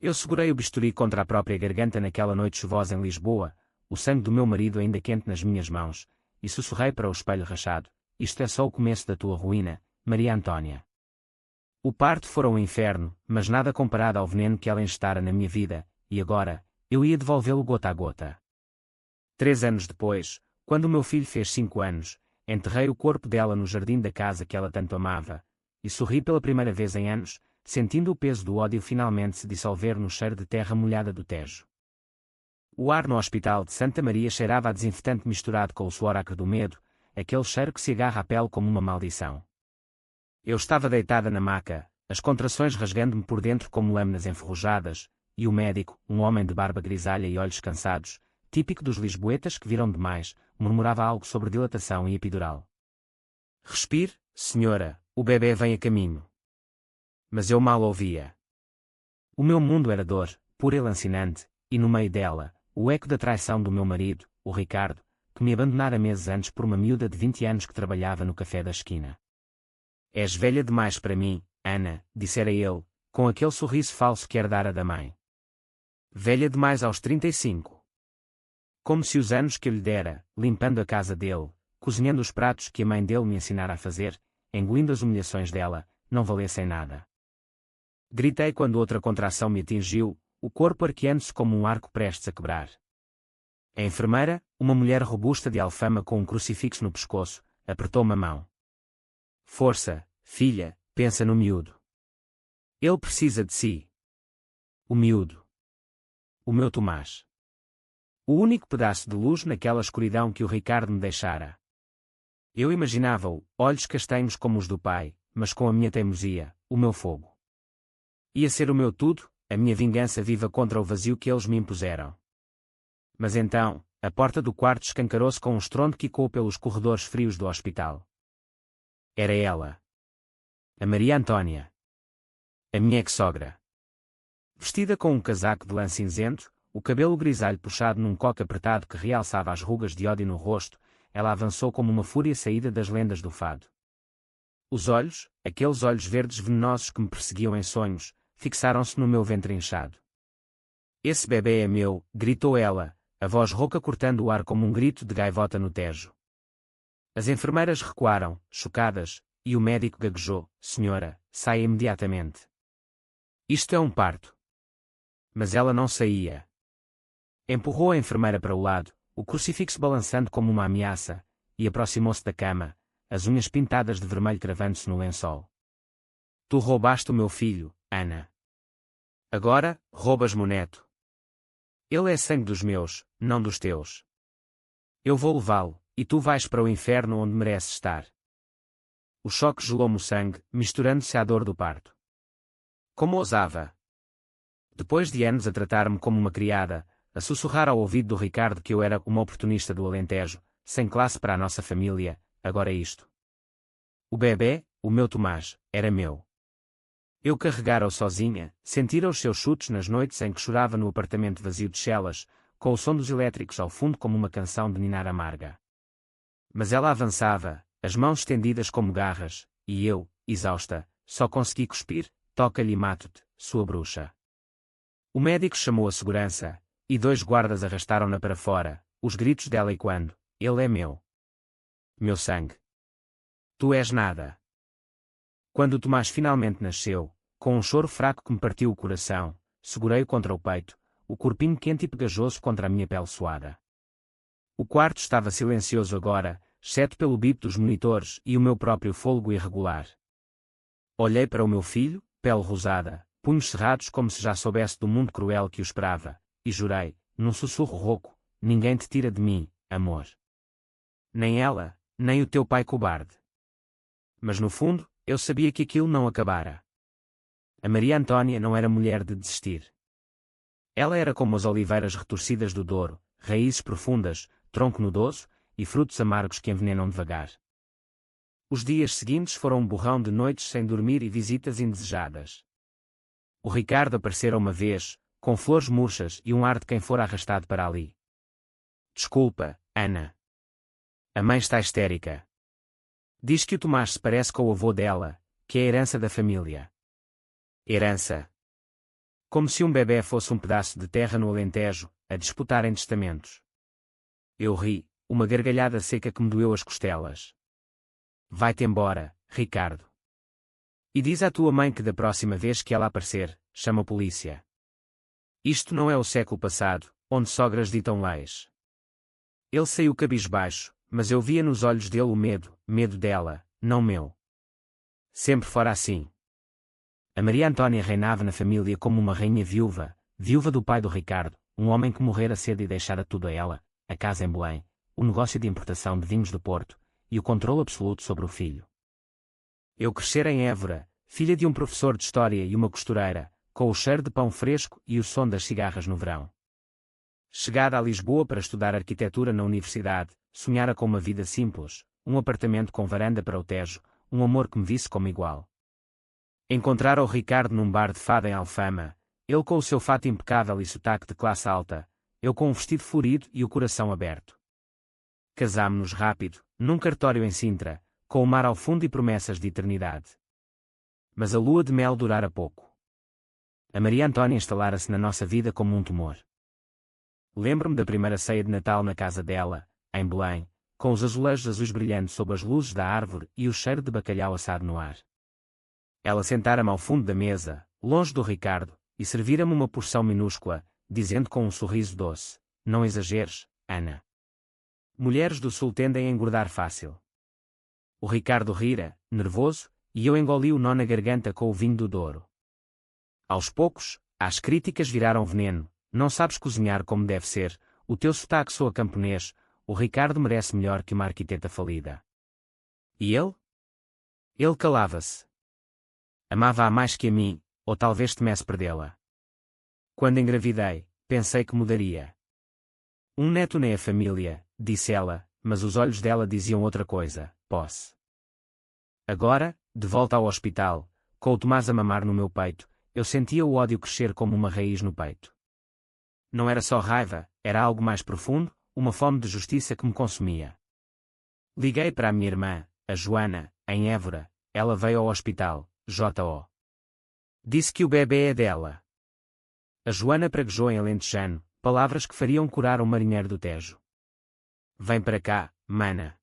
Eu segurei o bisturi contra a própria garganta naquela noite chuvosa em Lisboa, o sangue do meu marido ainda quente nas minhas mãos, e sussurrei para o espelho rachado: isto é só o começo da tua ruína, Maria Antônia. O parto fora um inferno, mas nada comparado ao veneno que ela ingestara na minha vida, e agora, eu ia devolvê-lo gota a gota. 3 anos depois, quando o meu filho fez 5 anos, enterrei o corpo dela no jardim da casa que ela tanto amava, e sorri pela primeira vez em anos, sentindo o peso do ódio finalmente se dissolver no cheiro de terra molhada do Tejo. O ar no hospital de Santa Maria cheirava a desinfetante misturado com o suor acre do medo, aquele cheiro que se agarra à pele como uma maldição. Eu estava deitada na maca, as contrações rasgando-me por dentro como lâminas enferrujadas, e o médico, um homem de barba grisalha e olhos cansados, típico dos lisboetas que viram demais, murmurava algo sobre dilatação e epidural. Respire, senhora, o bebê vem a caminho. Mas eu mal ouvia. O meu mundo era dor, pura e lancinante, e no meio dela, o eco da traição do meu marido, o Ricardo, que me abandonara meses antes por uma miúda de 20 anos que trabalhava no café da esquina. És velha demais para mim, Ana, dissera ele, com aquele sorriso falso que herdara da mãe. Velha demais aos 35. Como se os anos que eu lhe dera, limpando a casa dele, cozinhando os pratos que a mãe dele me ensinara a fazer, engolindo as humilhações dela, não valessem nada. Gritei quando outra contração me atingiu, o corpo arqueando-se como um arco prestes a quebrar. A enfermeira, uma mulher robusta de alfama com um crucifixo no pescoço, apertou-me a mão. Força, filha, pensa no miúdo. Ele precisa de si. O miúdo. O meu Tomás. O único pedaço de luz naquela escuridão que o Ricardo me deixara. Eu imaginava-o, olhos castanhos como os do pai, mas com a minha teimosia, o meu fogo. Ia ser o meu tudo, a minha vingança viva contra o vazio que eles me impuseram. Mas então, a porta do quarto escancarou-se com um estrondo que ecoou pelos corredores frios do hospital. Era ela. A Maria Antônia. A minha ex-sogra. Vestida com um casaco de lã cinzento, o cabelo grisalho puxado num coque apertado que realçava as rugas de ódio no rosto, ela avançou como uma fúria saída das lendas do fado. Os olhos, aqueles olhos verdes venenosos que me perseguiam em sonhos, fixaram-se no meu ventre inchado. Esse bebê é meu, gritou ela, a voz rouca cortando o ar como um grito de gaivota no Tejo. As enfermeiras recuaram, chocadas, e o médico gaguejou: senhora, saia imediatamente. Isto é um parto. Mas ela não saía. Empurrou a enfermeira para o lado, o crucifixo balançando como uma ameaça, e aproximou-se da cama, as unhas pintadas de vermelho cravando-se no lençol. Tu roubaste o meu filho, Ana. Agora, roubas-me o neto. Ele é sangue dos meus, não dos teus. Eu vou levá-lo, e tu vais para o inferno onde mereces estar. O choque gelou-me o sangue, misturando-se à dor do parto. Como ousava? Depois de anos a tratar-me como uma criada, a sussurrar ao ouvido do Ricardo que eu era uma oportunista do Alentejo, sem classe para a nossa família, agora é isto. O bebê, o meu Tomás, era meu. Eu carregara-o sozinha, sentira os seus chutes nas noites em que chorava no apartamento vazio de Chelas, com o som dos elétricos ao fundo como uma canção de ninar amarga. Mas ela avançava, as mãos estendidas como garras, e eu, exausta, só consegui cuspir: toca-lhe e mato-te, sua bruxa. O médico chamou a segurança, e 2 guardas arrastaram-na para fora, os gritos dela e quando: ele é meu. Meu sangue. Tu és nada. Quando o Tomás finalmente nasceu, com um choro fraco que me partiu o coração, segurei-o contra o peito, o corpinho quente e pegajoso contra a minha pele suada. O quarto estava silencioso agora, exceto pelo bip dos monitores e o meu próprio fôlego irregular. Olhei para o meu filho, pele rosada, punhos cerrados como se já soubesse do mundo cruel que o esperava, e jurei, num sussurro rouco: ninguém te tira de mim, amor. Nem ela, nem o teu pai cobarde. Mas no fundo, eu sabia que aquilo não acabara. A Maria Antônia não era mulher de desistir. Ela era como as oliveiras retorcidas do Douro, raízes profundas, tronco nudoso, e frutos amargos que envenenam devagar. Os dias seguintes foram um borrão de noites sem dormir e visitas indesejadas. O Ricardo aparecera uma vez, com flores murchas e um ar de quem fora arrastado para ali. Desculpa, Ana. A mãe está histérica. Diz que o Tomás se parece com o avô dela, que é a herança da família. Herança? Como se um bebê fosse um pedaço de terra no Alentejo, a disputarem testamentos. Eu ri, uma gargalhada seca que me doeu as costelas. Vai-te embora, Ricardo. E diz à tua mãe que da próxima vez que ela aparecer, chama a polícia. Isto não é o século passado, onde sogras ditam leis. Ele saiu cabisbaixo, mas eu via nos olhos dele o medo dela, não meu. Sempre fora assim. A Maria Antônia reinava na família como uma rainha viúva do pai do Ricardo, um homem que morrera cedo e deixara tudo a ela, a casa em Belém, o negócio de importação de vinhos do Porto, e o controle absoluto sobre o filho. Eu crescera em Évora, filha de um professor de história e uma costureira, com o cheiro de pão fresco e o som das cigarras no verão. Chegada a Lisboa para estudar arquitetura na universidade, sonhara com uma vida simples, um apartamento com varanda para o Tejo, um amor que me visse como igual. Encontrara o Ricardo num bar de fada em Alfama, ele com o seu fato impecável e sotaque de classe alta, eu com um vestido florido e o coração aberto. Casámo-nos rápido, num cartório em Sintra, com o mar ao fundo e promessas de eternidade. Mas a lua de mel durara pouco. A Maria Antônia instalara-se na nossa vida como um tumor. Lembro-me da primeira ceia de Natal na casa dela, em Belém, com os azulejos azuis brilhando sob as luzes da árvore e o cheiro de bacalhau assado no ar. Ela sentara-me ao fundo da mesa, longe do Ricardo, e servira-me uma porção minúscula, dizendo com um sorriso doce: não exageres, Ana. Mulheres do sul tendem a engordar fácil. O Ricardo rira, nervoso, e eu engoli o nó na garganta com o vinho do Douro. Aos poucos, as críticas viraram veneno: não sabes cozinhar como deve ser, o teu sotaque soa camponês, o Ricardo merece melhor que uma arquiteta falida. E ele? Ele calava-se. Amava-a mais que a mim, ou talvez temesse perdê-la. Quando engravidei, pensei que mudaria. Um neto nem a família, disse ela, mas os olhos dela diziam outra coisa: posse. Agora, de volta ao hospital, com o Tomás a mamar no meu peito, eu sentia o ódio crescer como uma raiz no peito. Não era só raiva, era algo mais profundo, uma fome de justiça que me consumia. Liguei para a minha irmã, a Joana, em Évora. Ela veio ao hospital, J.O. Disse que o bebê é dela. A Joana praguejou em alentejano, palavras que fariam curar um marinheiro do Tejo. Vem para cá, mana.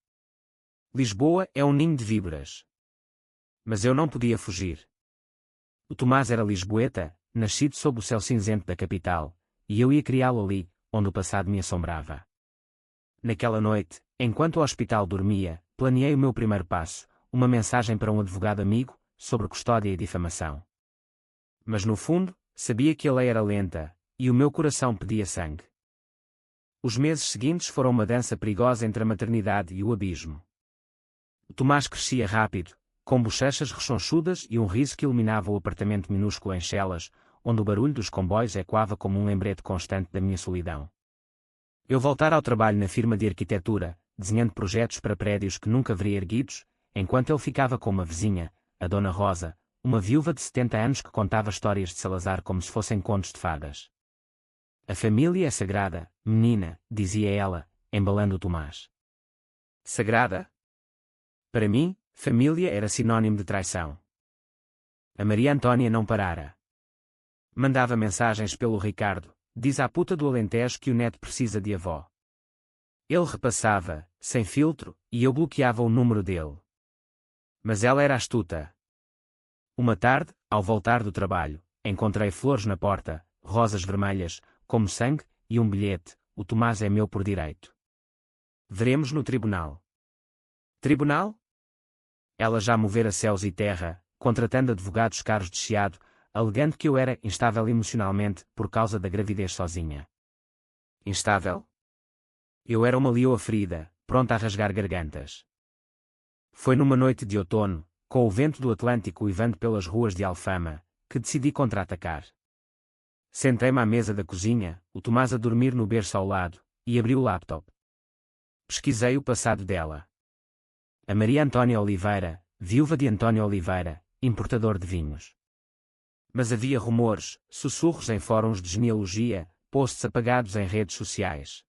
Lisboa é um ninho de víboras. Mas eu não podia fugir. O Tomás era lisboeta, nascido sob o céu cinzento da capital, e eu ia criá-lo ali, onde o passado me assombrava. Naquela noite, enquanto o hospital dormia, planeei o meu primeiro passo, uma mensagem para um advogado amigo, sobre custódia e difamação. Mas no fundo, sabia que a lei era lenta, e o meu coração pedia sangue. Os meses seguintes foram uma dança perigosa entre a maternidade e o abismo. O Tomás crescia rápido, com bochechas rechonchudas e um riso que iluminava o apartamento minúsculo em Chelas, onde o barulho dos comboios ecoava como um lembrete constante da minha solidão. Eu voltara ao trabalho na firma de arquitetura, desenhando projetos para prédios que nunca veria erguidos, enquanto ele ficava com uma vizinha, a Dona Rosa, uma viúva de 70 anos que contava histórias de Salazar como se fossem contos de fadas. A família é sagrada, menina, dizia ela, embalando o Tomás. Sagrada? Para mim, família era sinônimo de traição. A Maria Antônia não parara. Mandava mensagens pelo Ricardo: diz à puta do Alentejo que o neto precisa de avó. Ele repassava, sem filtro, e eu bloqueava o número dele. Mas ela era astuta. Uma tarde, ao voltar do trabalho, encontrei flores na porta, rosas vermelhas, como sangue, e um bilhete: o Tomás é meu por direito. Veremos no tribunal. Tribunal? Ela já movera céus e terra, contratando advogados caros de Chiado, alegando que eu era instável emocionalmente por causa da gravidez sozinha. Instável? Eu era uma leoa ferida, pronta a rasgar gargantas. Foi numa noite de outono, com o vento do Atlântico uivando pelas ruas de Alfama, que decidi contra-atacar. Sentei-me à mesa da cozinha, o Tomás a dormir no berço ao lado, e abri o laptop. Pesquisei o passado dela. A Maria Antônia Oliveira, viúva de António Oliveira, importador de vinhos. Mas havia rumores, sussurros em fóruns de genealogia, posts apagados em redes sociais.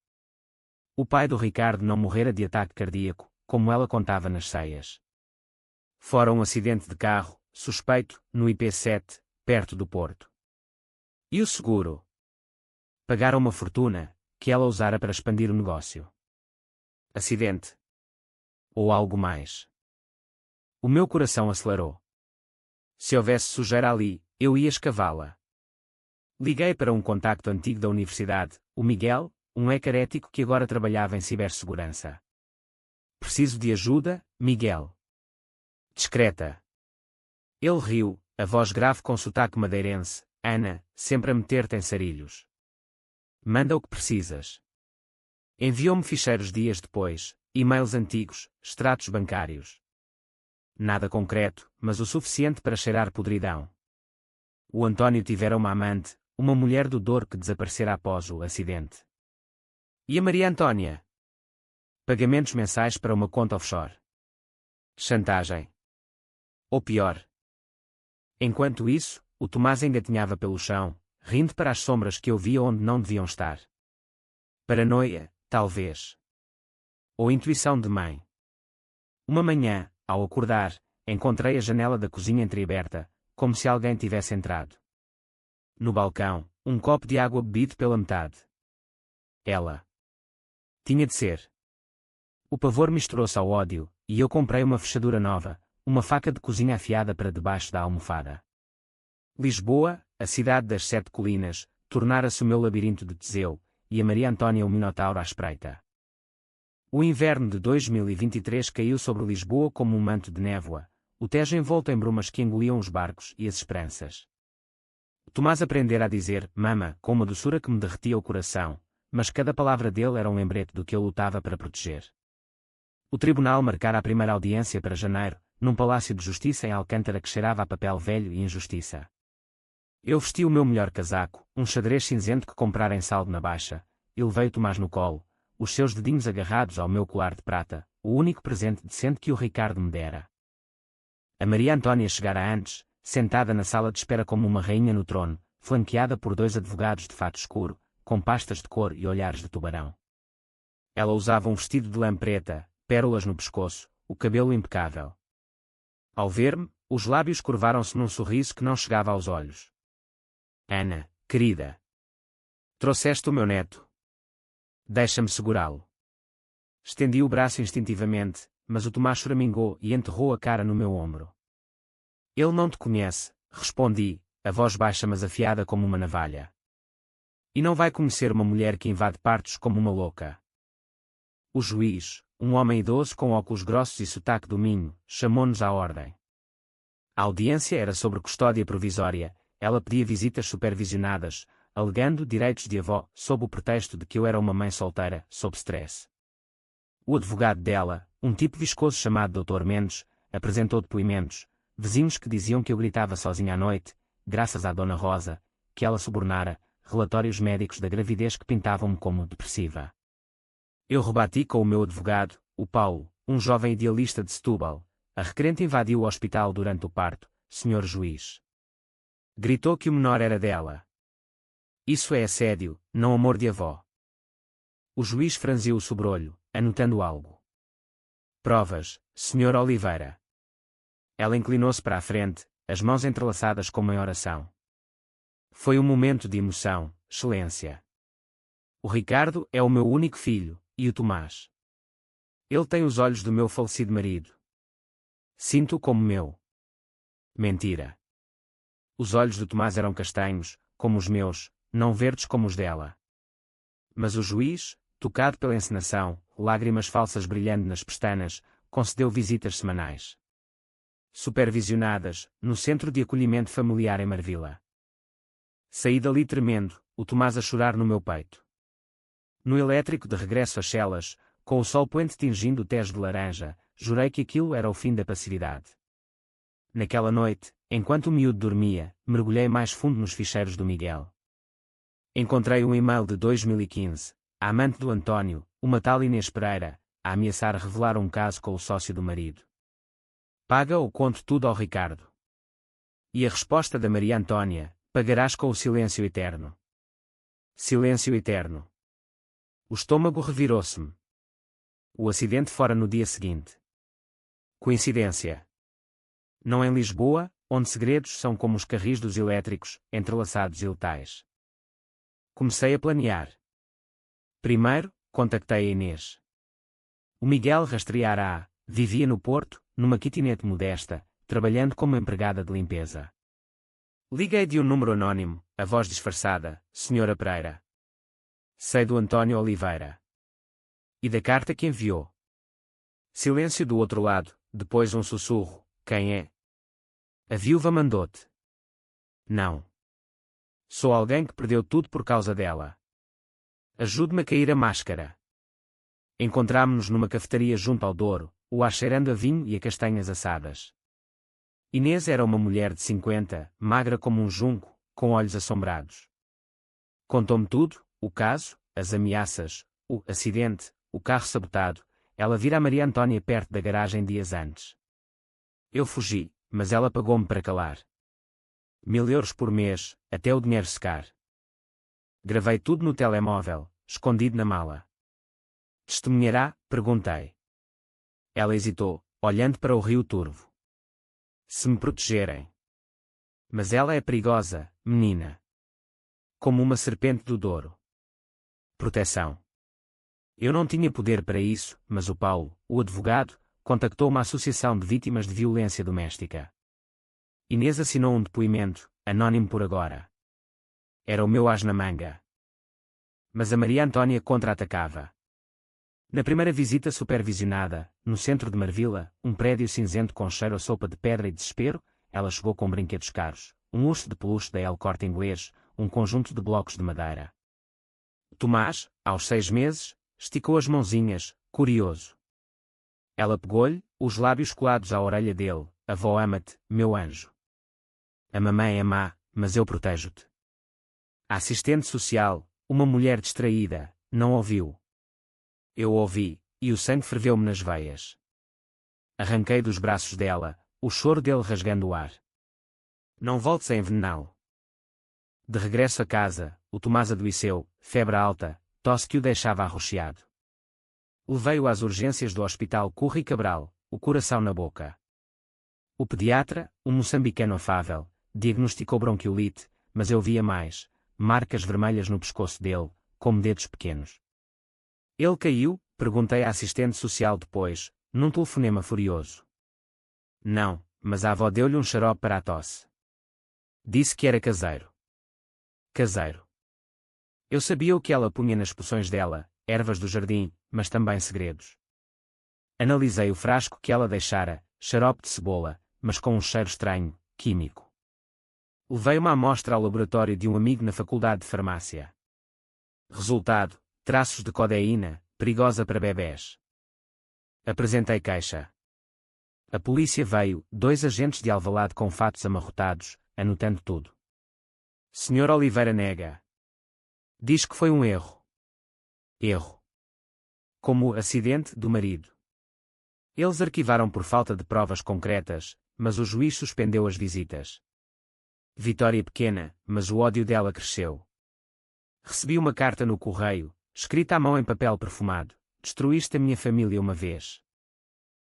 O pai do Ricardo não morrera de ataque cardíaco, como ela contava nas ceias. Fora um acidente de carro, suspeito, no IP7, perto do Porto. E o seguro? Pagara uma fortuna, que ela usara para expandir o negócio. Acidente. Ou algo mais. O meu coração acelerou. Se houvesse sujeira ali, eu ia escavá-la. Liguei para um contacto antigo da universidade, o Miguel, um ecarético que agora trabalhava em cibersegurança. Preciso de ajuda, Miguel. Discreta. Ele riu, a voz grave com sotaque madeirense. Ana, sempre a meter-te em sarilhos. Manda o que precisas. Enviou-me ficheiros dias depois, e-mails antigos, extratos bancários. Nada concreto, mas o suficiente para cheirar podridão. O António tivera uma amante, uma mulher do Douro que desaparecera após o acidente. E a Maria Antônia? Pagamentos mensais para uma conta offshore. Chantagem. Ou pior. Enquanto isso, o Tomás engatinhava pelo chão, rindo para as sombras que eu via onde não deviam estar. Paranoia, talvez. Ou intuição de mãe. Uma manhã, ao acordar, encontrei a janela da cozinha entreaberta, como se alguém tivesse entrado. No balcão, um copo de água bebido pela metade. Ela. Tinha de ser. O pavor misturou-se ao ódio, e eu comprei uma fechadura nova, uma faca de cozinha afiada para debaixo da almofada. Lisboa, a cidade das 7 colinas, tornara-se o meu labirinto de Teseu, e a Maria Antônia o Minotauro à espreita. O inverno de 2023 caiu sobre Lisboa como um manto de névoa, o Tejo envolto em brumas que engoliam os barcos e as esperanças. Tomás aprendera a dizer mama com uma doçura que me derretia o coração, mas cada palavra dele era um lembrete do que eu lutava para proteger. O tribunal marcara a primeira audiência para janeiro, num palácio de justiça em Alcântara que cheirava a papel velho e injustiça. Eu vesti o meu melhor casaco, um xadrez cinzento que comprara em Saldo na Baixa, e levei o Tomás no colo, os seus dedinhos agarrados ao meu colar de prata, o único presente decente que o Ricardo me dera. A Maria Antônia chegara antes, sentada na sala de espera como uma rainha no trono, flanqueada por 2 advogados de fato escuro, com pastas de cor e olhares de tubarão. Ela usava um vestido de lã preta, pérolas no pescoço, o cabelo impecável. Ao ver-me, os lábios curvaram-se num sorriso que não chegava aos olhos. Ana, querida. Trouxeste o meu neto. Deixa-me segurá-lo. Estendi o braço instintivamente, mas o Tomás choramingou e enterrou a cara no meu ombro. Ele não te conhece, respondi, a voz baixa mas afiada como uma navalha. E não vai conhecer uma mulher que invade partos como uma louca. O juiz, um homem idoso com óculos grossos e sotaque do Minho, chamou-nos à ordem. A audiência era sobre custódia provisória, ela pedia visitas supervisionadas, alegando direitos de avó, sob o pretexto de que eu era uma mãe solteira, sob stress. O advogado dela, um tipo viscoso chamado Dr. Mendes, apresentou depoimentos, vizinhos que diziam que eu gritava sozinha à noite, graças à Dona Rosa, que ela subornara, relatórios médicos da gravidez que pintavam-me como depressiva. Eu rebati com o meu advogado, o Paulo, um jovem idealista de Setúbal. A requerente invadiu o hospital durante o parto, senhor juiz. Gritou que o menor era dela. Isso é assédio, não amor de avó. O juiz franziu o sobrolho, anotando algo. Provas, senhor Oliveira. Ela inclinou-se para a frente, as mãos entrelaçadas como em oração. Foi um momento de emoção, excelência. O Ricardo é o meu único filho, e o Tomás. Ele tem os olhos do meu falecido marido. Sinto-o como meu. Mentira. Os olhos do Tomás eram castanhos, como os meus, não verdes como os dela. Mas o juiz, tocado pela encenação, lágrimas falsas brilhando nas pestanas, concedeu visitas semanais. Supervisionadas, no Centro de Acolhimento Familiar em Marvila. Saí dali tremendo, o Tomás a chorar no meu peito. No elétrico de regresso às celas, com o sol poente tingindo o Tejo de laranja, jurei que aquilo era o fim da passividade. Naquela noite, enquanto o miúdo dormia, mergulhei mais fundo nos ficheiros do Miguel. Encontrei um e-mail de 2015, a amante do António, uma tal Inês Pereira, a ameaçar revelar um caso com o sócio do marido. Paga ou conto tudo ao Ricardo. E a resposta da Maria Antônia, pagarás com o silêncio eterno. Silêncio eterno. O estômago revirou-se-me. O acidente fora no dia seguinte. Coincidência. Não em Lisboa, onde segredos são como os carris dos elétricos, entrelaçados e letais. Comecei a planear. Primeiro, contactei a Inês. O Miguel rastreara-a, vivia no Porto, numa kitnet modesta, trabalhando como empregada de limpeza. Liguei de um número anónimo, a voz disfarçada, Senhora Pereira. Sei do António Oliveira. E da carta que enviou. Silêncio do outro lado, depois um sussurro, quem é? A viúva mandou-te. Não. Sou alguém que perdeu tudo por causa dela. Ajude-me a cair a máscara. Encontrámo-nos numa cafetaria junto ao Douro, o ar cheirando a vinho e a castanhas assadas. Inês era uma mulher de 50, magra como um junco, com olhos assombrados. Contou-me tudo, o caso, as ameaças, o acidente, o carro sabotado. Ela vira a Maria Antônia perto da garagem dias antes. Eu fugi, mas ela pagou-me para calar. 1000 euros por mês, até o dinheiro secar. Gravei tudo no telemóvel, escondido na mala. Testemunhará? Perguntei. Ela hesitou, olhando para o rio turvo. Se me protegerem. Mas ela é perigosa, menina. Como uma serpente do Douro. Proteção. Eu não tinha poder para isso, mas o Paulo, o advogado, contactou uma associação de vítimas de violência doméstica. Inês assinou um depoimento, anónimo por agora. Era o meu as na manga. Mas a Maria Antônia contra-atacava. Na primeira visita supervisionada, no centro de Marvila, um prédio cinzento com cheiro a sopa de pedra e desespero, ela chegou com brinquedos caros, um urso de peluche da El Corte Inglês, um conjunto de blocos de madeira. Tomás, aos 6 meses, esticou as mãozinhas, curioso. Ela pegou-lhe, os lábios colados à orelha dele, avó ama-te, meu anjo. A mamãe é má, mas eu protejo-te. A assistente social, uma mulher distraída, não ouviu. Eu ouvi, e o sangue ferveu-me nas veias. Arranquei dos braços dela, o choro dele rasgando o ar. Não voltes a envenená-lo. De regresso a casa, o Tomás adoeceu, febre alta, tosse que o deixava arroxeado. Levei-o às urgências do Hospital Curro e Cabral, o coração na boca. O pediatra, um moçambicano afável, diagnosticou bronquiolite, mas eu via mais, marcas vermelhas no pescoço dele, como dedos pequenos. Ele caiu? Perguntei à assistente social depois, num telefonema furioso. Não, mas a avó deu-lhe um xarope para a tosse. Disse que era caseiro. Caseiro. Eu sabia o que ela punha nas poções dela, ervas do jardim, mas também segredos. Analisei o frasco que ela deixara, xarope de cebola, mas com um cheiro estranho, químico. Levei uma amostra ao laboratório de um amigo na faculdade de farmácia. Resultado: traços de codeína, perigosa para bebés. Apresentei queixa. A polícia veio, 2 agentes de Alvalade com fatos amarrotados, anotando tudo. Sr. Oliveira nega. Diz que foi um erro. Erro. Como o acidente do marido. Eles arquivaram por falta de provas concretas, mas o juiz suspendeu as visitas. Vitória pequena, mas o ódio dela cresceu. Recebi uma carta no correio, escrita à mão em papel perfumado. Destruíste a minha família uma vez.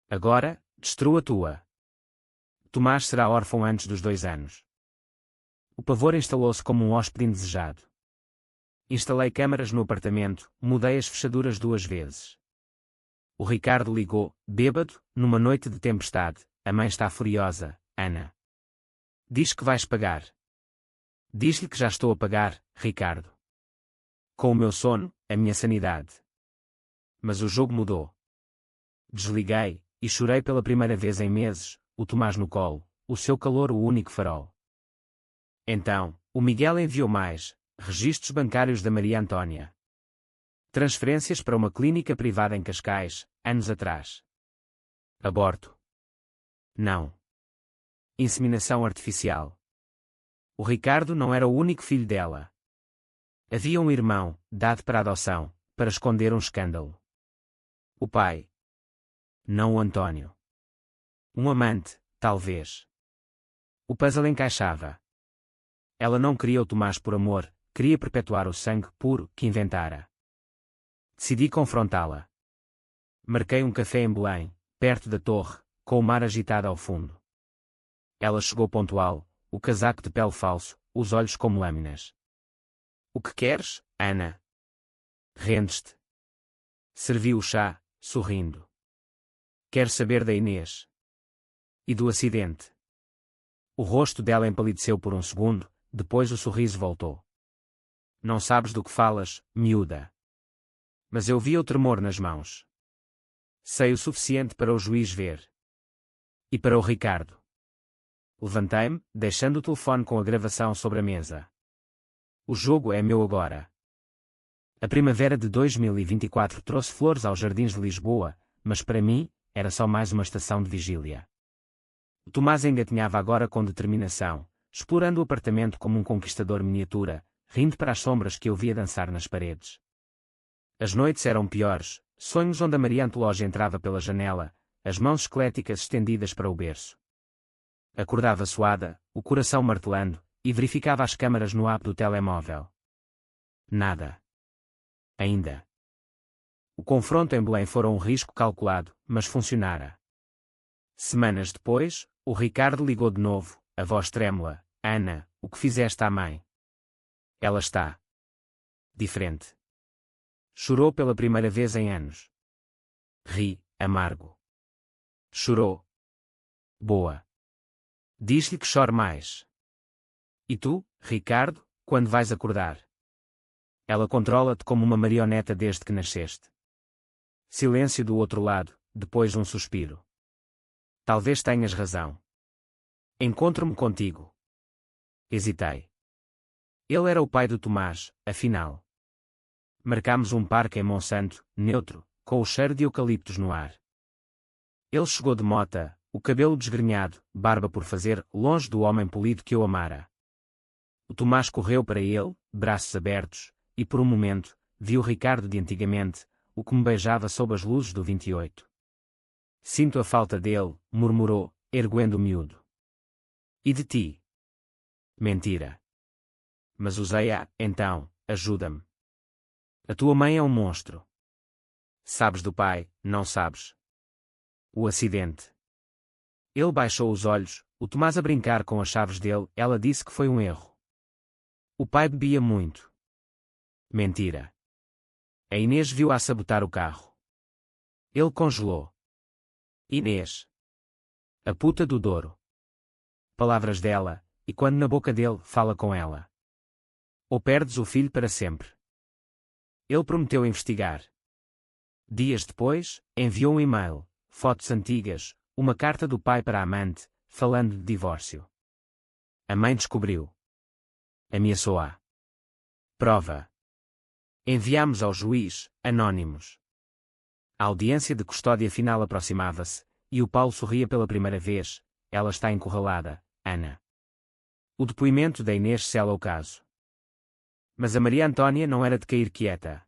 Agora, destrua a tua. Tomás será órfão antes dos 2 anos. O pavor instalou-se como um hóspede indesejado. Instalei câmaras no apartamento, mudei as fechaduras 2 vezes. O Ricardo ligou, bêbado, numa noite de tempestade. A mãe está furiosa, Ana. Diz que vais pagar. Diz-lhe que já estou a pagar, Ricardo. Com o meu sono, a minha sanidade. Mas o jogo mudou. Desliguei, e chorei pela primeira vez em meses, o Tomás no colo, o seu calor o único farol. Então, o Miguel enviou mais, registros bancários da Maria Antônia. Transferências para uma clínica privada em Cascais, anos atrás. Aborto. Não. Inseminação artificial. O Ricardo não era o único filho dela. Havia um irmão, dado para adoção, para esconder um escândalo. O pai. Não o António. Um amante, talvez. O puzzle encaixava. Ela não queria o Tomás por amor, queria perpetuar o sangue puro que inventara. Decidi confrontá-la. Marquei um café em Belém, perto da torre, com o mar agitado ao fundo. Ela chegou pontual, o casaco de pele falso, os olhos como lâminas. O que queres, Ana? Rendes-te. Servi o chá, sorrindo. Quer saber da Inês? E do acidente? O rosto dela empalideceu por um segundo, depois o sorriso voltou. Não sabes do que falas, miúda. Mas eu vi o tremor nas mãos. Sei o suficiente para o juiz ver. E para o Ricardo. Levantei-me, deixando o telefone com a gravação sobre a mesa. O jogo é meu agora. A primavera de 2024 trouxe flores aos jardins de Lisboa, mas para mim, era só mais uma estação de vigília. O Tomás engatinhava agora com determinação, explorando o apartamento como um conquistador miniatura, rindo para as sombras que eu via dançar nas paredes. As noites eram piores, sonhos onde a Maria Antológia entrava pela janela, as mãos esqueléticas estendidas para o berço. Acordava suada, o coração martelando, e verificava as câmaras no app do telemóvel. Nada. Ainda. O confronto em Belém fora um risco calculado, mas funcionara. Semanas depois, o Ricardo ligou de novo, a voz trêmula. Ana, o que fizeste à mãe? Ela está diferente. Chorou pela primeira vez em anos. Ri, amargo. Chorou. Boa. Diz-lhe que chore mais. E tu, Ricardo, quando vais acordar? Ela controla-te como uma marioneta desde que nasceste. Silêncio do outro lado, depois um suspiro. Talvez tenhas razão. Encontro-me contigo. Hesitei. Ele era o pai do Tomás, afinal. Marcámos um parque em Monsanto, neutro, com o cheiro de eucaliptos no ar. Ele chegou de mota, o cabelo desgrenhado, barba por fazer, longe do homem polido que eu amara. O Tomás correu para ele, braços abertos, e por um momento, vi o Ricardo de antigamente, o que me beijava sob as luzes do 28. Sinto a falta dele, murmurou, erguendo o miúdo. E de ti? Mentira. Mas usei-a, então, ajuda-me. A tua mãe é um monstro. Sabes do pai, não sabes? O acidente. Ele baixou os olhos, o Tomás a brincar com as chaves dele, ela disse que foi um erro. O pai bebia muito. Mentira. A Inês viu-a sabotar o carro. Ele congelou. Inês. A puta do Douro. Palavras dela, e quando na boca dele, fala com ela. Ou perdes o filho para sempre. Ele prometeu investigar. Dias depois, enviou um e-mail, fotos antigas, uma carta do pai para a amante, falando de divórcio. A mãe descobriu. Ameaçou-a. Prova. Enviámos ao juiz, anónimos. A audiência de custódia final aproximava-se, e o Paulo sorria pela primeira vez. Ela está encurralada, Ana. O depoimento da Inês sela o caso. Mas a Maria Antônia não era de cair quieta.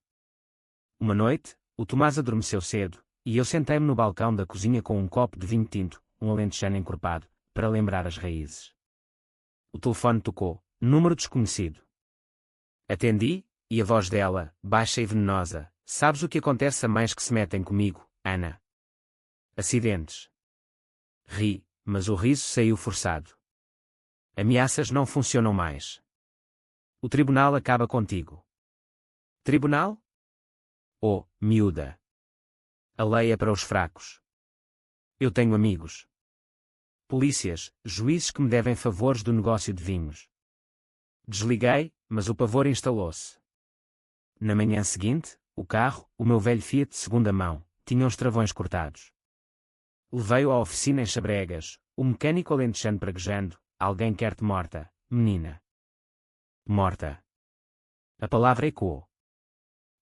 Uma noite, o Tomás adormeceu cedo, e eu sentei-me no balcão da cozinha com um copo de vinho tinto, um alentejano encorpado, para lembrar as raízes. O telefone tocou, número desconhecido. Atendi, e a voz dela, baixa e venenosa, sabes o que acontece a mães que se metem comigo, Ana? Acidentes. Ri, mas o riso saiu forçado. Ameaças não funcionam mais. O tribunal acaba contigo. Tribunal? Oh, miúda. A lei é para os fracos. Eu tenho amigos. Polícias, juízes que me devem favores do negócio de vinhos. Desliguei, mas o pavor instalou-se. Na manhã seguinte, o carro, o meu velho Fiat de segunda mão, tinha os travões cortados. Levei-o à oficina em Chabregas, o mecânico alentejano praguejando, alguém quer-te morta, menina. Morta. A palavra ecoou.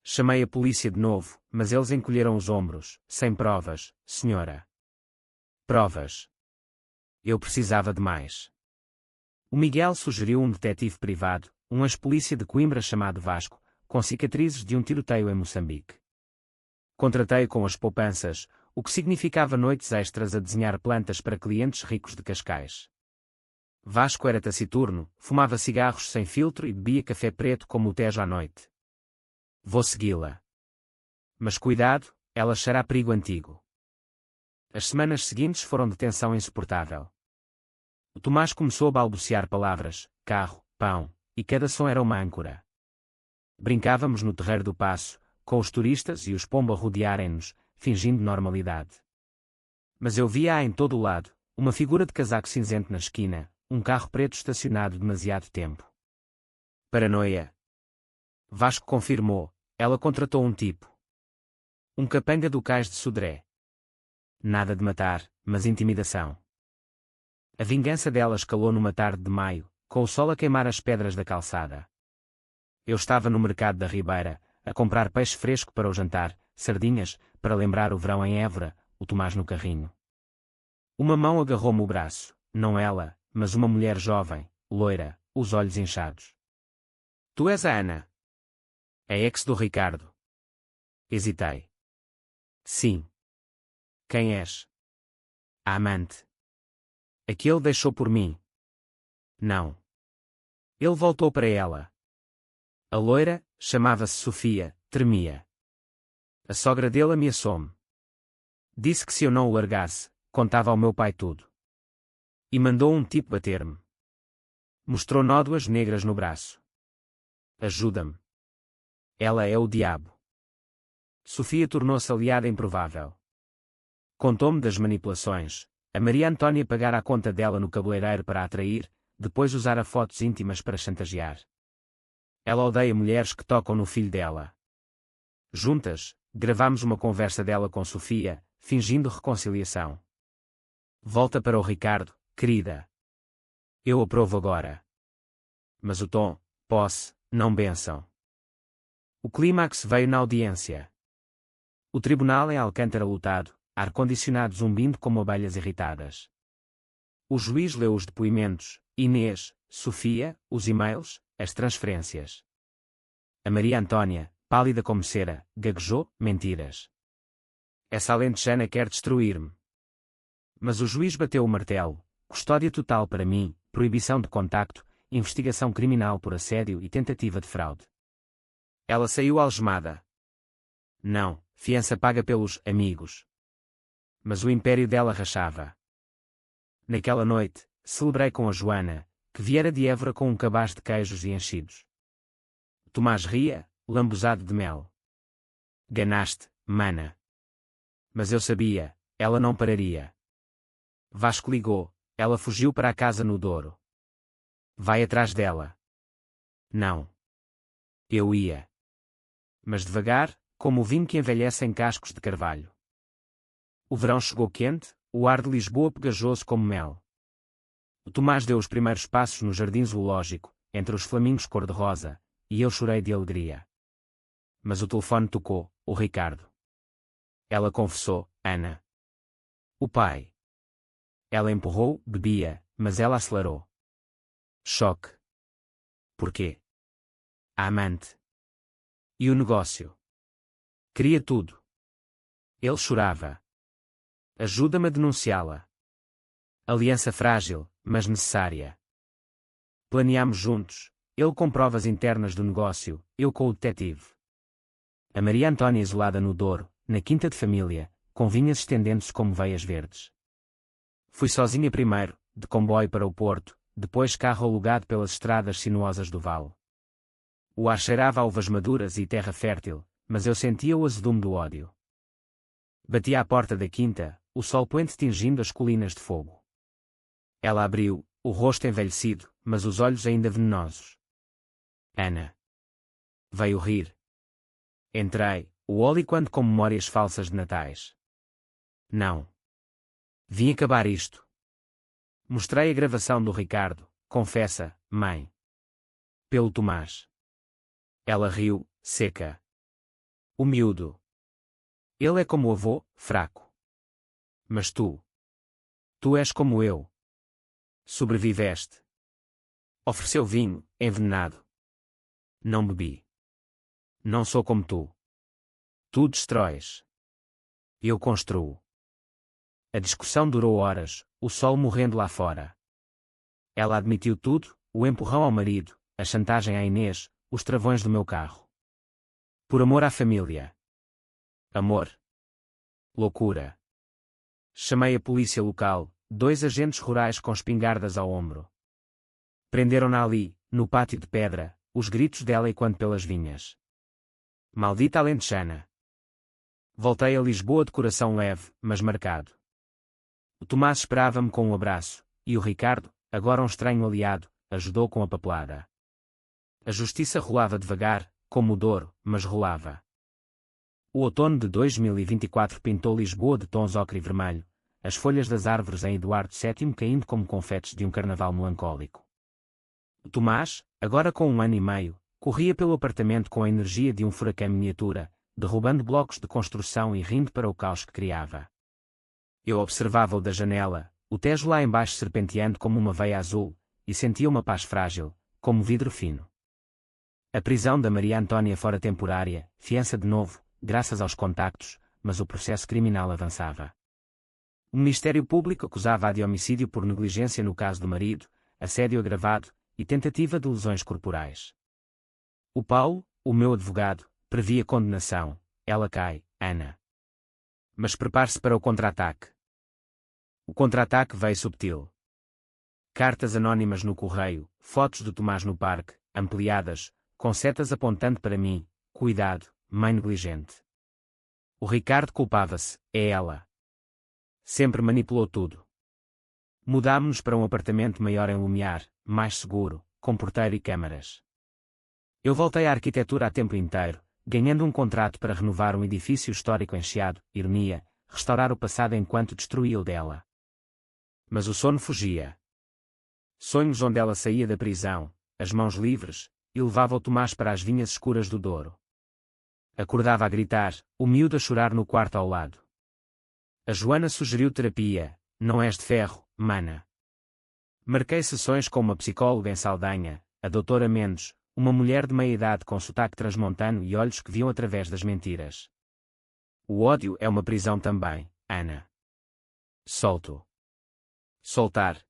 Chamei a polícia de novo, mas eles encolheram os ombros, sem provas, senhora. Provas. Eu precisava de mais. O Miguel sugeriu um detetive privado, um ex-polícia de Coimbra chamado Vasco, com cicatrizes de um tiroteio em Moçambique. Contratei com as poupanças, o que significava noites extras a desenhar plantas para clientes ricos de Cascais. Vasco era taciturno, fumava cigarros sem filtro e bebia café preto como o Tejo à noite. Vou segui-la. Mas cuidado, ela cheira a perigo antigo. As semanas seguintes foram de tensão insuportável. O Tomás começou a balbuciar palavras, carro, pão, e cada som era uma âncora. Brincávamos no terreiro do Paço, com os turistas e os pombos a rodearem-nos, fingindo normalidade. Mas eu via-a em todo o lado, uma figura de casaco cinzento na esquina, um carro preto estacionado demasiado tempo. Paranoia. Vasco confirmou, ela contratou um tipo. Um capanga do cais de Sodré. Nada de matar, mas intimidação. A vingança dela escalou numa tarde de maio, com o sol a queimar as pedras da calçada. Eu estava no mercado da Ribeira, a comprar peixe fresco para o jantar, sardinhas, para lembrar o verão em Évora, o Tomás no carrinho. Uma mão agarrou-me o braço, não ela, mas uma mulher jovem, loira, os olhos inchados. Tu és a Ana? A ex do Ricardo. Hesitei. Sim. Quem és? A amante. A que ele deixou por mim? Não. Ele voltou para ela. A loira, chamava-se Sofia, tremia. A sogra dele ameaçou-me. Disse que se eu não o largasse, contava ao meu pai tudo. E mandou um tipo bater-me. Mostrou nódoas negras no braço. Ajuda-me. Ela é o diabo. Sofia tornou-se aliada improvável. Contou-me das manipulações. A Maria Antônia pagara a conta dela no cabeleireiro para a atrair, depois usara fotos íntimas para chantagear. Ela odeia mulheres que tocam no filho dela. Juntas, gravámos uma conversa dela com Sofia, fingindo reconciliação. Volta para o Ricardo, querida. Eu aprovo agora. Mas o tom, posse, não benção. O clímax veio na audiência. O tribunal em Alcântara lotado, ar-condicionado zumbindo como abelhas irritadas. O juiz leu os depoimentos, Inês, Sofia, os e-mails, as transferências. A Maria Antônia, pálida como cera, gaguejou, mentiras. Essa alentejana quer destruir-me. Mas o juiz bateu o martelo, custódia total para mim, proibição de contacto, investigação criminal por assédio e tentativa de fraude. Ela saiu algemada. Não, fiança paga pelos amigos. Mas o império dela rachava. Naquela noite, celebrei com a Joana, que viera de Évora com um cabaz de queijos e enchidos. Tomás ria, lambuzado de mel. Ganaste, mana. Mas eu sabia, ela não pararia. Vasco ligou, ela fugiu para a casa no Douro. Vai atrás dela. Não. Eu ia. Mas devagar, como o vinho que envelhece em cascos de carvalho. O verão chegou quente, o ar de Lisboa pegajoso como mel. O Tomás deu os primeiros passos no jardim zoológico, entre os flamingos cor-de-rosa, e eu chorei de alegria. Mas o telefone tocou, o Ricardo. Ela confessou, Ana. O pai. Ela empurrou, bebia, mas ela acelerou. Choque. Porquê? A amante. E o negócio? Queria tudo. Ele chorava. Ajuda-me a denunciá-la. Aliança frágil, mas necessária. Planeámos juntos, ele com provas internas do negócio, eu com o detetive. A Maria Antônia isolada no Douro, na quinta de família, com vinhas estendendo-se como veias verdes. Fui sozinha primeiro, de comboio para o Porto, depois carro alugado pelas estradas sinuosas do vale. O ar cheirava a uvas maduras e terra fértil, mas eu sentia o azedume do ódio. Bati à porta da quinta, o sol poente tingindo as colinas de fogo. Ela abriu, o rosto envelhecido, mas os olhos ainda venenosos. Ana. Veio rir. Entrei, o óleo quando com memórias falsas de natais. Não. Vim acabar isto. Mostrei a gravação do Ricardo, confessa, mãe. Pelo Tomás. Ela riu, seca. O miúdo. Ele é como o avô, fraco. Mas tu. Tu és como eu. Sobreviveste. Ofereceu vinho, envenenado. Não bebi. Não sou como tu. Tu destróis. Eu construo. A discussão durou horas, o sol morrendo lá fora. Ela admitiu tudo, o empurrão ao marido, a chantagem à Inês, os travões do meu carro. Por amor à família. Amor. Loucura. Chamei a polícia local, 2 agentes rurais com espingardas ao ombro. Prenderam-na ali, no pátio de pedra, os gritos dela ecoando pelas vinhas. Maldita alentejana! Voltei a Lisboa de coração leve, mas marcado. O Tomás esperava-me com um abraço, e o Ricardo, agora um estranho aliado, ajudou com a papelada. A justiça rolava devagar, como o Douro, mas rolava. O outono de 2024 pintou Lisboa de tons ocre e vermelho, as folhas das árvores em Eduardo VII caindo como confetes de um carnaval melancólico. O Tomás, agora com 1 ano e meio, corria pelo apartamento com a energia de um furacão miniatura, derrubando blocos de construção e rindo para o caos que criava. Eu observava-o da janela, o Tejo lá embaixo serpenteando como uma veia azul, e sentia uma paz frágil, como vidro fino. A prisão da Maria Antónia fora temporária, fiança de novo, graças aos contactos, mas o processo criminal avançava. O Ministério Público acusava-a de homicídio por negligência no caso do marido, assédio agravado e tentativa de lesões corporais. O Paulo, o meu advogado, previa condenação. Ela cai, Ana. Mas prepare-se para o contra-ataque. O contra-ataque veio subtil. Cartas anónimas no correio, fotos de Tomás no parque, ampliadas, com setas apontando para mim. Cuidado, mãe negligente. O Ricardo culpava-se, é ela. Sempre manipulou tudo. Mudámo-nos para um apartamento maior em Lumiar, mais seguro, com porteiro e câmaras. Eu voltei à arquitetura a tempo inteiro, ganhando um contrato para renovar um edifício histórico em Chiado, ironia, restaurar o passado enquanto destruía o dela. Mas o sono fugia. Sonhos onde ela saía da prisão, as mãos livres, e levava o Tomás para as vinhas escuras do Douro. Acordava a gritar, o miúdo a chorar no quarto ao lado. A Joana sugeriu terapia, não és de ferro, mana. Marquei sessões com uma psicóloga em Saldanha, a doutora Mendes, uma mulher de meia-idade com sotaque transmontano e olhos que viam através das mentiras. O ódio é uma prisão também, Ana. Solto. Soltar.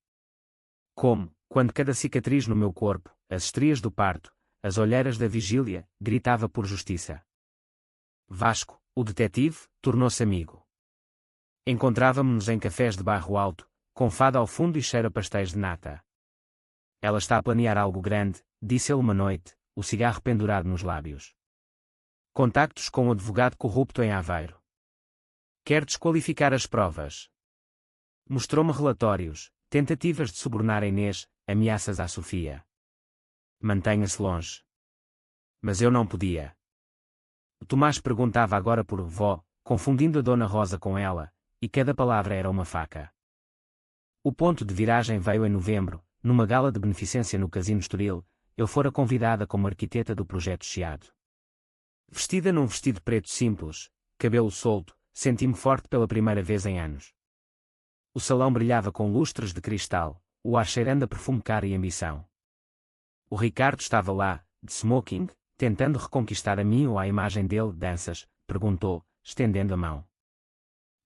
Como, quando cada cicatriz no meu corpo, as estrias do parto, as olheiras da vigília, gritava por justiça. Vasco, o detetive, tornou-se amigo. Encontrávamo-nos em cafés de Barro Alto, com fado ao fundo e cheiro a pastéis de nata. Ela está a planear algo grande, disse ele uma noite, o cigarro pendurado nos lábios. Contactos com o advogado corrupto em Aveiro. Quer desqualificar as provas. Mostrou-me relatórios, tentativas de subornar a Inês, ameaças à Sofia. Mantenha-se longe. Mas eu não podia. O Tomás perguntava agora por vó, confundindo a Dona Rosa com ela, e cada palavra era uma faca. O ponto de viragem veio em novembro, numa gala de beneficência no Casino Estoril. Eu fora convidada como arquiteta do projeto Chiado. Vestida num vestido preto simples, cabelo solto, senti-me forte pela primeira vez em anos. O salão brilhava com lustres de cristal, o ar cheirando a perfume caro e ambição. O Ricardo estava lá, de smoking, tentando reconquistar a mim ou a imagem dele de danças, perguntou, estendendo a mão.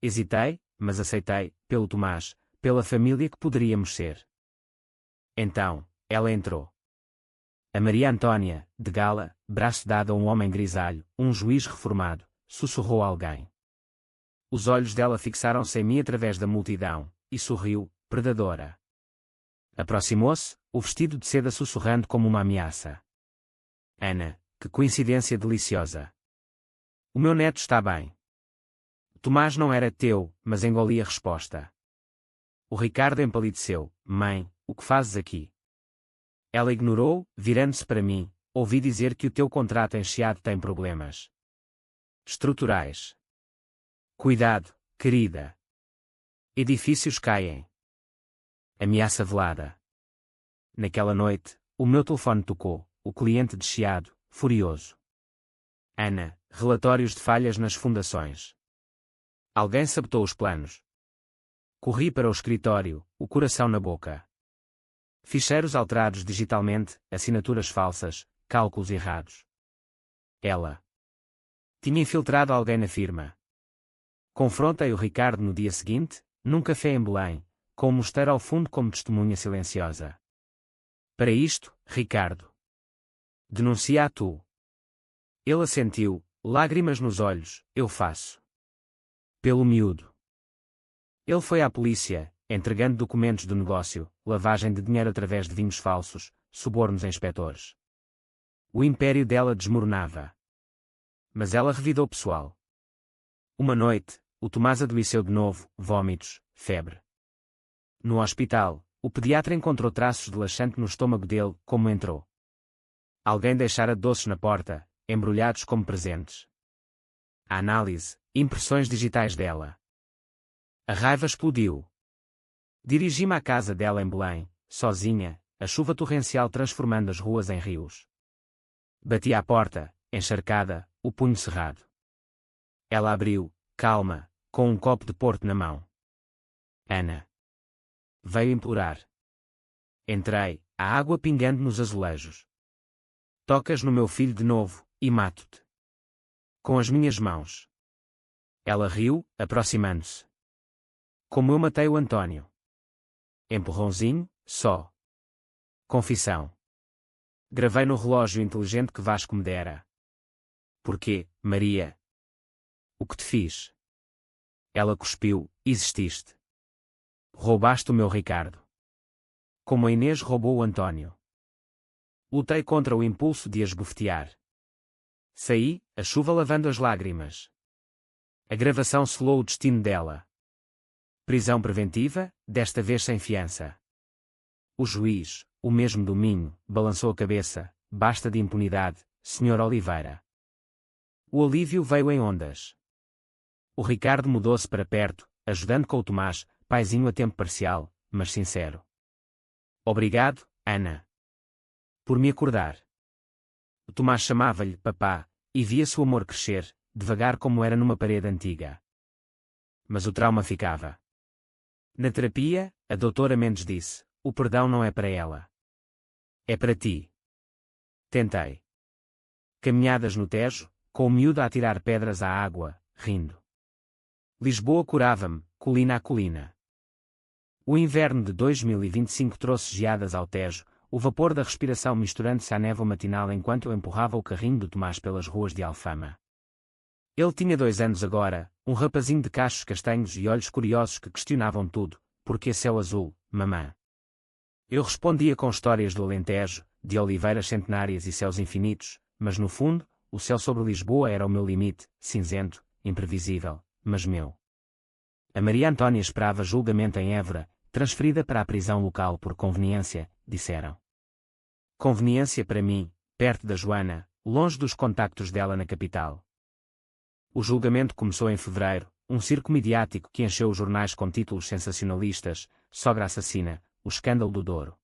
Hesitei, mas aceitei, pelo Tomás, pela família que poderíamos ser. Então, ela entrou. A Maria Antónia, de gala, braço dado a um homem grisalho, um juiz reformado, sussurrou alguém. Os olhos dela fixaram-se em mim através da multidão, e sorriu, predadora. Aproximou-se, o vestido de seda sussurrando como uma ameaça. Ana, que coincidência deliciosa. O meu neto está bem. Tomás não era teu, mas engoli a resposta. O Ricardo empalideceu. Mãe, o que fazes aqui? Ela ignorou, virando-se para mim. Ouvi dizer que o teu contrato em Chiado tem problemas estruturais. Cuidado, querida. Edifícios caem. Ameaça velada. Naquela noite, o meu telefone tocou, o cliente de Chiado, furioso. Ana, relatórios de falhas nas fundações. Alguém sabotou os planos. Corri para o escritório, o coração na boca. Ficheiros alterados digitalmente, assinaturas falsas, cálculos errados. Ela tinha infiltrado alguém na firma. Confrontei o Ricardo no dia seguinte, num café em Belém, com o mosteiro ao fundo como testemunha silenciosa. Para isto, Ricardo. Denuncia tu. Ele assentiu, lágrimas nos olhos, eu faço. Pelo miúdo. Ele foi à polícia, entregando documentos do negócio, lavagem de dinheiro através de vinhos falsos, subornos a inspetores. O império dela desmoronava. Mas ela revidou pessoal. Uma noite, o Tomás adoeceu de novo, vômitos, febre. No hospital, o pediatra encontrou traços de laxante no estômago dele, como entrou. Alguém deixara doces na porta, embrulhados como presentes. A análise, impressões digitais dela. A raiva explodiu. Dirigi-me à casa dela em Belém, sozinha, a chuva torrencial transformando as ruas em rios. Bati à porta, encharcada, o punho cerrado. Ela abriu, calma, com um copo de porto na mão. Ana. Veio implorar. Entrei, a água pingando nos azulejos. Tocas no meu filho de novo, e mato-te. Com as minhas mãos. Ela riu, aproximando-se. Como eu matei o António. Empurrãozinho, só. Confissão. Gravei no relógio inteligente que Vasco me dera. Porquê, Maria? O que te fiz? Ela cuspiu, exististe. Roubaste o meu Ricardo. Como a Inês roubou o António. Lutei contra o impulso de a esbofetear. Saí, a chuva lavando as lágrimas. A gravação selou o destino dela. Prisão preventiva, desta vez sem fiança. O juiz, o mesmo do Minho, balançou a cabeça. Basta de impunidade, Sr. Oliveira. O alívio veio em ondas. O Ricardo mudou-se para perto, ajudando com o Tomás, paizinho a tempo parcial, mas sincero. Obrigado, Ana. Por me acordar. O Tomás chamava-lhe papá, e via-se o amor crescer, devagar como era numa parede antiga. Mas o trauma ficava. Na terapia, a doutora Mendes disse, o perdão não é para ela. É para ti. Tentei. Caminhadas no Tejo, com o miúdo a atirar pedras à água, rindo. Lisboa curava-me, colina a colina. O inverno de 2025 trouxe geadas ao Tejo, o vapor da respiração misturando-se à névoa matinal enquanto eu empurrava o carrinho do Tomás pelas ruas de Alfama. Ele tinha 2 anos agora, um rapazinho de cachos castanhos e olhos curiosos que questionavam tudo. Porquê céu azul, mamã? Eu respondia com histórias do Alentejo, de oliveiras centenárias e céus infinitos, mas no fundo, o céu sobre Lisboa era o meu limite, cinzento, imprevisível, mas meu. A Maria Antônia esperava julgamento em Évora, transferida para a prisão local por conveniência, disseram. Conveniência para mim, perto da Joana, longe dos contactos dela na capital. O julgamento começou em fevereiro, um circo midiático que encheu os jornais com títulos sensacionalistas, sogra assassina, o escândalo do Douro.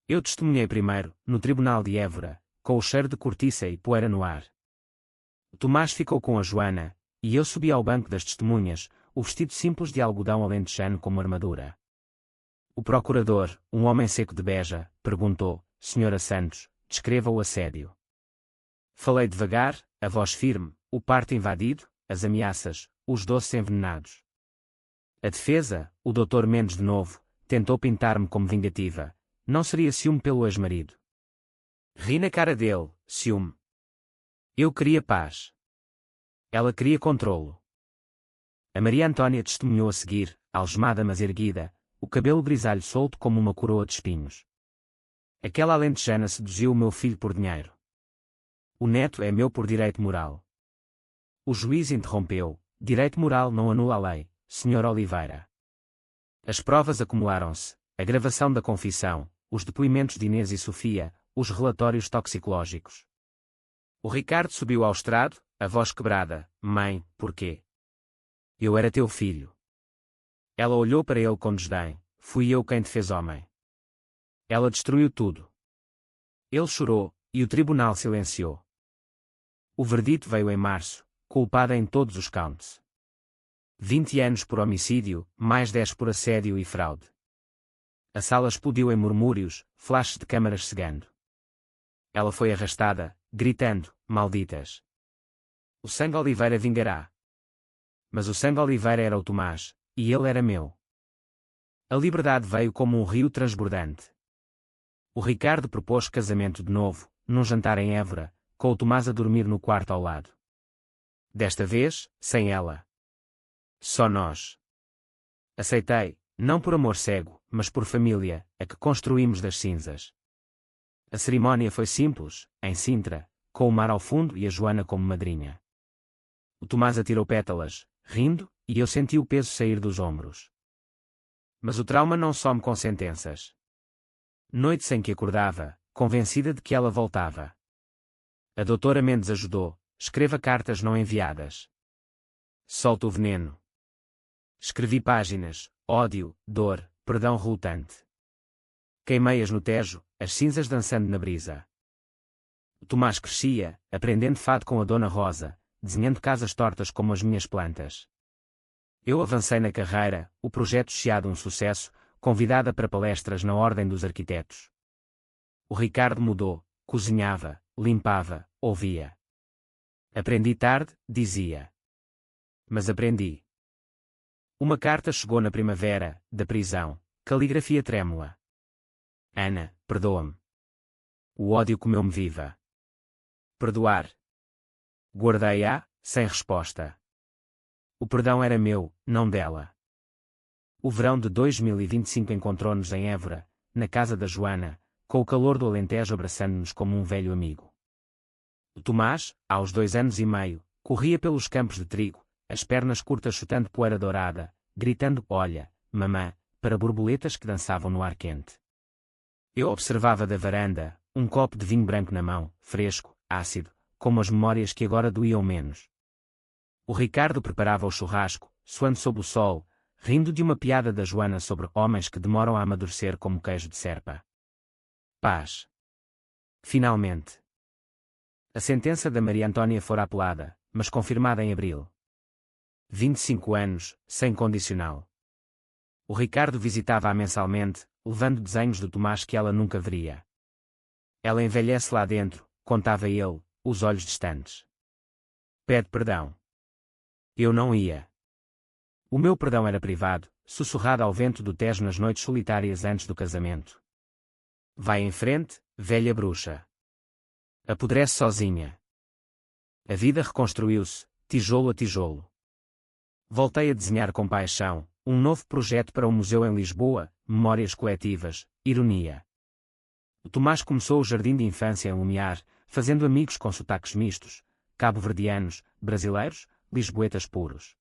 Eu testemunhei primeiro, no tribunal de Évora, com o cheiro de cortiça e poeira no ar. Tomás ficou com a Joana, e eu subi ao banco das testemunhas, o vestido simples de algodão alentejano como armadura. O procurador, um homem seco de Beja, perguntou, Senhora Santos, descreva o assédio. Falei devagar, a voz firme, o parto invadido, as ameaças, os doces envenenados. A defesa, o Dr. Mendes de novo, tentou pintar-me como vingativa. Não seria ciúme pelo ex-marido. Ri na cara dele, ciúme. Eu queria paz. Ela queria controlo. A Maria Antônia testemunhou a seguir, algemada mas erguida, o cabelo grisalho solto como uma coroa de espinhos. Aquela alentejana seduziu o meu filho por dinheiro. O neto é meu por direito moral. O juiz interrompeu, direito moral não anula a lei, Sr. Oliveira. As provas acumularam-se, a gravação da confissão, os depoimentos de Inês e Sofia, os relatórios toxicológicos. O Ricardo subiu ao estrado, a voz quebrada, mãe, porquê? Eu era teu filho. Ela olhou para ele com desdém, fui eu quem te fez homem. Ela destruiu tudo. Ele chorou, e o tribunal silenciou. O verdito veio em março, culpada em todos os counts. 20 anos por homicídio, mais 10 por assédio e fraude. A sala explodiu em murmúrios, flashes de câmaras cegando. Ela foi arrastada, gritando, malditas. O sangue Oliveira vingará. Mas o sangue Oliveira era o Tomás, e ele era meu. A liberdade veio como um rio transbordante. O Ricardo propôs casamento de novo, num jantar em Évora, com o Tomás a dormir no quarto ao lado. Desta vez, sem ela. Só nós. Aceitei, não por amor cego, mas por família, a que construímos das cinzas. A cerimónia foi simples, em Sintra, com o mar ao fundo e a Joana como madrinha. O Tomás atirou pétalas, rindo, e eu senti o peso sair dos ombros. Mas o trauma não some com sentenças. Noites em que acordava, convencida de que ela voltava. A doutora Mendes ajudou: escreva cartas não enviadas. Solta o veneno. Escrevi páginas: ódio, dor, perdão relutante. Queimei-as no Tejo, as cinzas dançando na brisa. O Tomás crescia, aprendendo fado com a Dona Rosa, desenhando casas tortas como as minhas plantas. Eu avancei na carreira, o projeto Chiado um sucesso, convidada para palestras na Ordem dos Arquitetos. O Ricardo mudou, cozinhava, limpava, ouvia. Aprendi tarde, dizia. Mas aprendi. Uma carta chegou na primavera, da prisão, caligrafia trêmula. Ana, perdoa-me. O ódio comeu-me viva. Perdoar. Guardei-a, sem resposta. O perdão era meu, não dela. O verão de 2025 encontrou-nos em Évora, na casa da Joana, com o calor do Alentejo abraçando-nos como um velho amigo. O Tomás, aos 2 anos e meio, corria pelos campos de trigo, as pernas curtas chutando poeira dourada, gritando: olha, mamã, para borboletas que dançavam no ar quente. Eu observava da varanda, um copo de vinho branco na mão, fresco, ácido, como as memórias que agora doíam menos. O Ricardo preparava o churrasco, suando sob o sol, rindo de uma piada da Joana sobre homens que demoram a amadurecer como queijo de serpa. Paz. Finalmente. A sentença da Maria Antónia fora apelada, mas confirmada em abril. 25 anos, sem condicional. O Ricardo visitava-a mensalmente, levando desenhos do Tomás que ela nunca veria. Ela envelhece lá dentro, contava ele, os olhos distantes. Pede perdão. Eu não ia. O meu perdão era privado, sussurrado ao vento do Tejo nas noites solitárias antes do casamento. Vai em frente, velha bruxa. Apodrece sozinha. A vida reconstruiu-se, tijolo a tijolo. Voltei a desenhar com paixão, um novo projeto para um museu em Lisboa, memórias coletivas, ironia. O Tomás começou o jardim de infância em Lumiar, fazendo amigos com sotaques mistos, cabo-verdianos, brasileiros, lisboetas puros.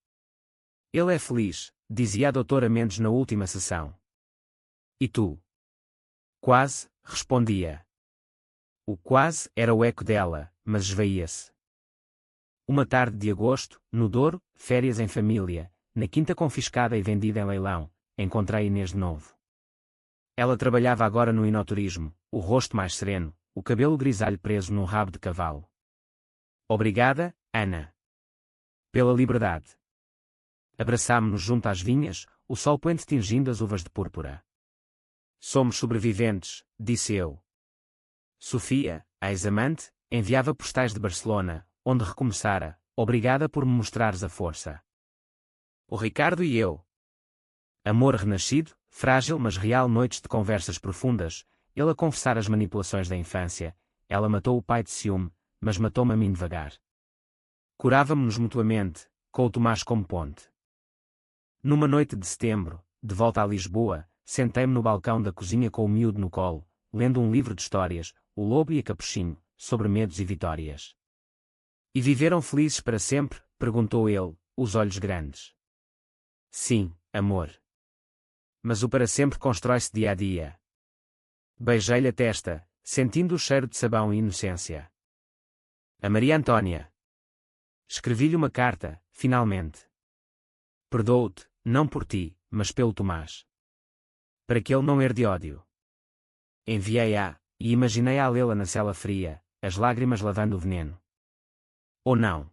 Ele é feliz, dizia a doutora Mendes na última sessão. E tu? Quase, respondia. O quase era o eco dela, mas esvaía-se. Uma tarde de agosto, no Douro, férias em família, na quinta confiscada e vendida em leilão, encontrei Inês de novo. Ela trabalhava agora no enoturismo, o rosto mais sereno, o cabelo grisalho preso num rabo de cavalo. Obrigada, Ana. Pela liberdade. Abraçámo-nos junto às vinhas, o sol poente tingindo as uvas de púrpura. Somos sobreviventes, disse eu. Sofia, a ex-amante, enviava postais de Barcelona, onde recomeçara, obrigada por me mostrares a força. O Ricardo e eu. Amor renascido, frágil mas real, noites de conversas profundas, ele a confessar as manipulações da infância, ela matou o pai de ciúme, mas matou-me a mim devagar. Curávamo-nos mutuamente, com o Tomás como ponte. Numa noite de setembro, de volta a Lisboa, sentei-me no balcão da cozinha com o miúdo no colo, lendo um livro de histórias, O Lobo e a Capuchinho, sobre medos e vitórias. E viveram felizes para sempre? Perguntou ele, os olhos grandes. Sim, amor. Mas o para sempre constrói-se dia a dia. Beijei-lhe a testa, sentindo o cheiro de sabão e inocência. A Maria Antónia. Escrevi-lhe uma carta, finalmente. Perdoo-te, não por ti, mas pelo Tomás. Para que ele não herde ódio. Enviei-a, e imaginei-a lê-la na cela fria, as lágrimas lavando o veneno. Ou não.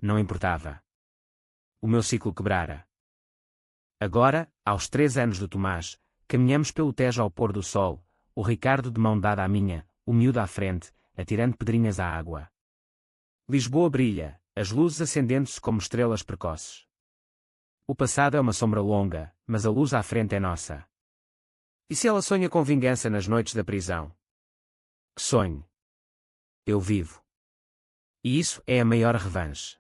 Não importava. O meu ciclo quebrara. Agora, aos 3 anos do Tomás, caminhamos pelo Tejo ao pôr do sol, o Ricardo de mão dada à minha, o miúdo à frente, atirando pedrinhas à água. Lisboa brilha, as luzes acendendo-se como estrelas precoces. O passado é uma sombra longa, mas a luz à frente é nossa. E se ela sonha com vingança nas noites da prisão? Que sonho. Eu vivo. E isso é a maior revanche.